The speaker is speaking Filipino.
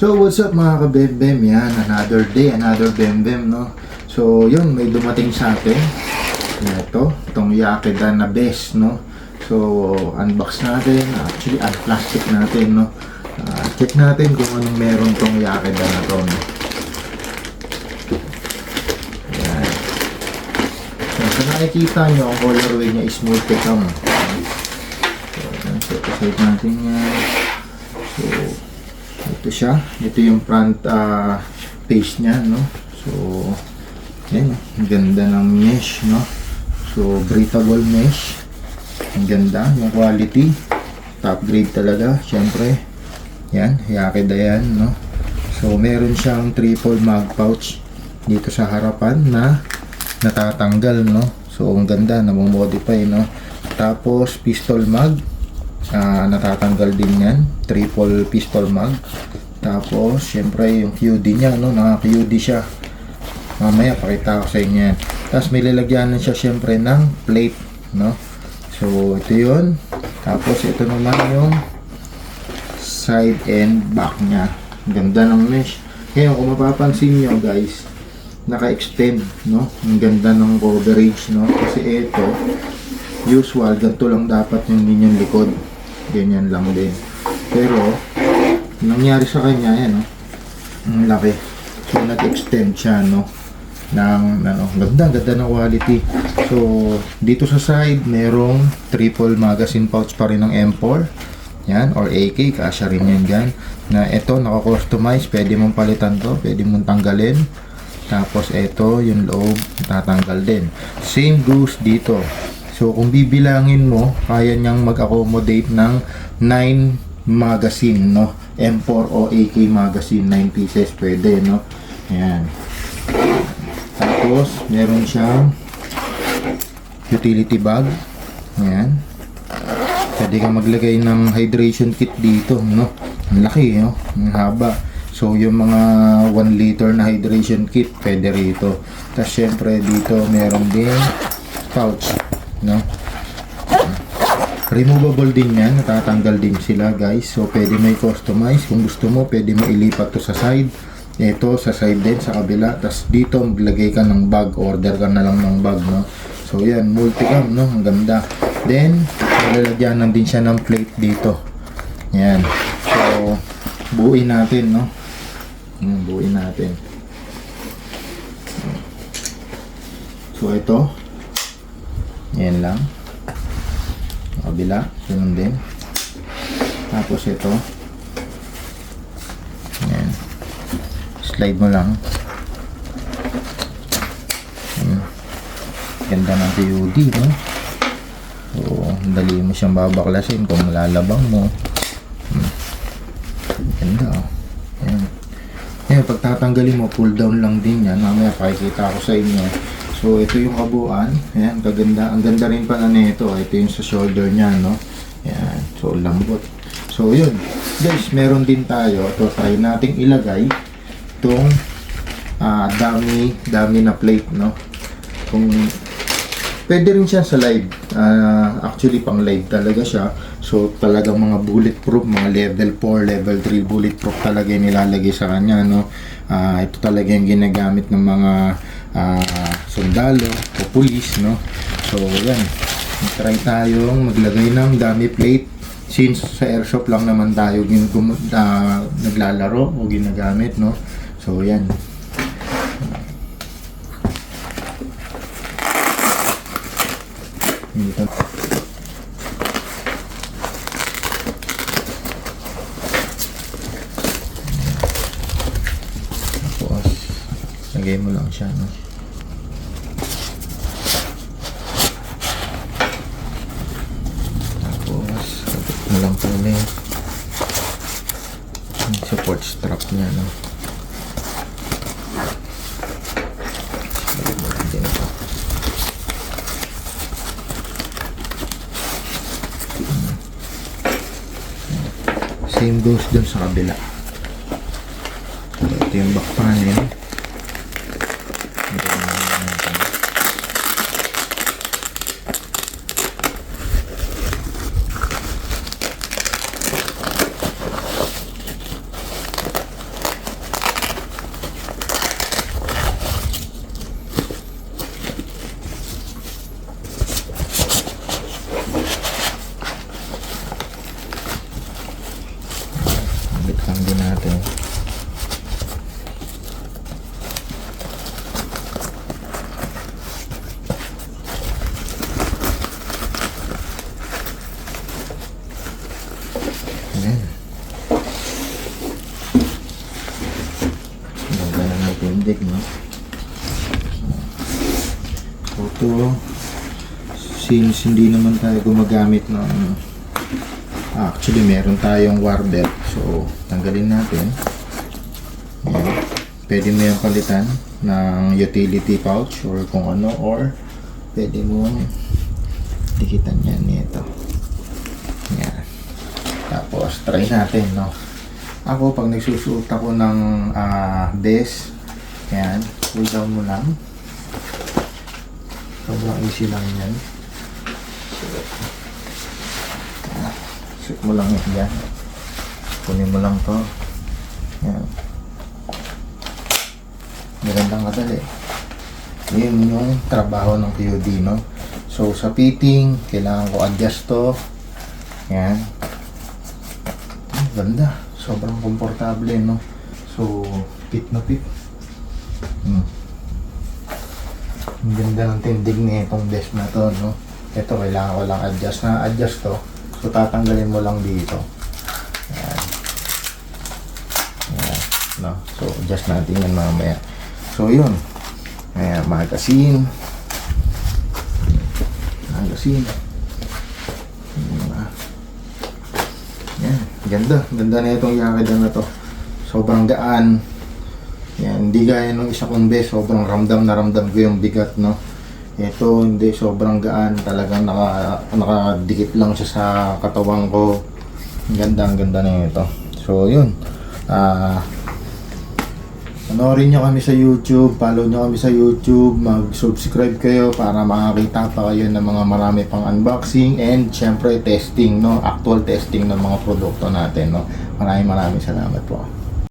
So what's up mga kabembem, yan, another day, another bembem, no? So yun, may dumating sa atin. Itong Yakeda na best, no? So unbox natin, actually unplastic natin, no? Check natin kung anong meron tong Yakeda na to, no? Yan. So sa nakikita nyo, ang colorway niya is multicam. So set natin yan. So ito siya, ito yung front face nya, no? So yan, ang ganda ng mesh, no? So breathable mesh, ang ganda yung quality, top grade talaga, syempre. Yan, Yakeda yan, no? So meron siyang triple mag pouch dito sa harapan na natatanggal, no? So ang ganda, namomodify, no? Tapos pistol mag, natatanggal din yan, triple pistol mag. Tapos syempre yung QD nya, no, naka QD siya, mamaya pakita ko sa inyo yan. Tapos may lalagyanan siya syempre ng plate, no. So ito yun. Tapos ito naman yung side and back nya, ganda ng mesh. Ngayon kung mapapansin nyo guys, naka-extend, no, ang ganda ng coverage, no, kasi ito usual ganito lang dapat yung linyang likod, ganyan lang din. Pero nangyari sa kanya, yan, no? Ang laki. So nag-extend siya, no? Ng ganda ng quality. So dito sa side merong triple magazine pouch pa rin ng M4. Yan, or AK, kasya rin yan dyan. Na ito, naka-customize, pwede mong palitan to, pwede mong tanggalin. Tapos ito, yung loob, tatanggal din. Same goes dito. So kung bibilangin mo, kaya niyang mag-accommodate ng 9 magazine, no? M4 o AK magazine, 9 pieces pwede, no? Ayan. Tapos meron siyang utility bag. Ayan. Pwede kang maglagay ng hydration kit dito, no? Ang laki, no? Ang haba. So yung mga 1 liter na hydration kit pwede rito. Tapos syempre dito meron din pouch, no? Removable din yan, natatanggal din sila guys. So pwede may customize, kung gusto mo pwede mo ilipat to sa side. Ito sa side din, sa kabila. Tapos dito maglagay ka ng bag, order ka na lang ng bag, no? So yan, multicam, no? Ang ganda. Then lalagyanan din siya ng plate dito. Yan. So buuin natin, no? Buuin natin. So ito, yan lang. Kabila, ganun din. Tapos ito, yan, slide mo lang. Ganda ng PUD, no? So dali mo siyang babaklasin kung lalabang mo. Ganda, oh. Yan. Yan, pag tatanggalin mo, pull down lang din yan. Mamaya pakikita ko sa inyo. So ito yung kabuuan. Ayan, kaganda. Ang ganda rin pala nito. Ito yung sa shoulder niya, no? Ayan, so lambot. So yun, guys, meron din tayo. Ito, try nating ilagay itong dami na plate, no? Kung pwede rin siya sa live. Actually pang live talaga siya. So talagang mga bulletproof, mga level 4, level 3 bulletproof talaga yung nilalagay sa kanya, no? Ito talaga yung ginagamit ng mga sundalo o pulis, no? So yan, try tayong maglagay ng dummy plate since sa airsoft lang naman tayo naglalaro o ginagamit, no? So yan. Tapos lagay mo lang siya, no? Tapos sabit mo lang po ulit yung support strap niya, no? Sabit mo lang din ito. Same goes dun sa kabila. So, ito yung back panel. buksan din natin. Ayan. Ganda na ng tindig, no? So, ito, since hindi naman tayo gumagamit ng actually meron tayong warbel, so tanggalin natin. Ayan. Pwede mo yung palitan ng utility pouch or kung ano, or pwede mo dikitan yan nito. Ayan. Tapos try natin, no? Ako pag nagsusuot ako ng vest, ayan, pull down mo lang. Sobrang easy lang yan. Shoot mo lang yan. Kunin mo lang to. Yan. Magandang kadali. Yun yung trabaho ng POD, no? So, sa fitting, kailangan ko adjust to. Yan. Ganda. Sobrang komportable, no? So, fit na fit. Ang ganda ng tindig na itong desk na to, no? Ito, kailangan ko lang adjust. Na-adjust to. So, tatanggalin mo lang dito. Ayan. Ayan. No? So, adjust natin yan mamaya. So, yun. Ayan, magazine. Magazine. Ayan. Ganda. Ganda na itong yakida na to. Sobrang gaan. Ayan. Hindi gaya nung isa kong best. Sobrang ramdam na ramdam ko yung bigat, no? Ito, hindi, sobrang gaan. Talagang nakadikit lang siya sa katawan ko. Ang ganda na ito. So, yun. Panoorin nyo kami sa YouTube. Follow nyo kami sa YouTube. Mag-subscribe kayo para makakita pa kayo ng mga marami pang unboxing. And, syempre, testing, no? Actual testing ng mga produkto natin, no? Maraming salamat po.